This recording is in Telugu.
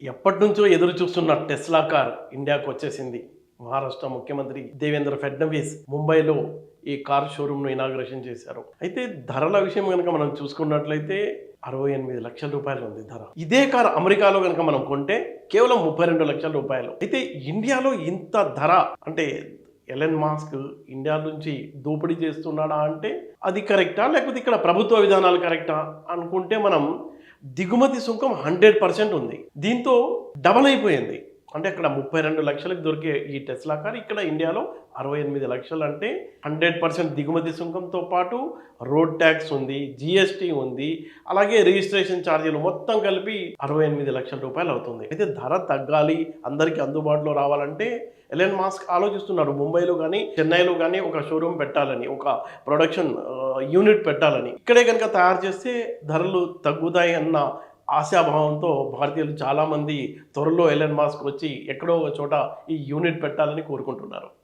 ఎప్పటినుంచో ఎదురు చూస్తున్న టెస్లా కార్ ఇండియాకు వచ్చేసింది. మహారాష్ట్ర ముఖ్యమంత్రి దేవేంద్ర ఫడ్నవీస్ ముంబైలో ఈ కార్ షోరూమ్‌ను ఇనాగరేషన్ చేశారు. అయితే ధరల విషయం గనుక మనం చూసుకున్నట్లయితే ₹68,00,000 ఉంది ధర. ఇదే కార్ అమెరికాలో గనుక మనం కొంటే కేవలం ₹32,00,000. అయితే ఇండియాలో ఇంత ధర అంటే ఎలన్ మాస్క్ ఇండియా నుంచి దోపిడీ చేస్తున్నాడా అంటే అది కరెక్టా? లేకపోతే ఇక్కడ ప్రభుత్వ విధానాలు కరెక్టా? అనుకుంటే మనం దిగుమతి సుంకం 100% ఉంది. దీంతో డబల్ అయిపోయింది. అంటే అక్కడ 32,00,000కి దొరికే ఈ టెస్లా కార్ ఇక్కడ ఇండియాలో 68,00,000 అంటే 100% దిగుమతి సుంకంతో పాటు రోడ్ ట్యాక్స్ ఉంది, జీఎస్టీ ఉంది, అలాగే రిజిస్ట్రేషన్ ఛార్జీలు మొత్తం కలిపి ₹68,00,000 అవుతుంది. అయితే ధర తగ్గాలి, అందరికీ అందుబాటులో రావాలంటే ఎలన్ మాస్క్ ఆలోచిస్తున్నాడు. ముంబైలో కానీ, చెన్నైలో కానీ ఒక షోరూమ్ పెట్టాలని, ఒక ప్రొడక్షన్ యూనిట్ పెట్టాలని. ఇక్కడే కనుక తయారు చేస్తే ధరలు తగ్గుతాయి అన్న ఆశాభావంతో భారతీయులు చాలామంది త్వరలో ఎలన్ మాస్క్ వచ్చి ఎక్కడో ఒక చోట ఈ యూనిట్ పెట్టాలని కోరుకుంటున్నారు.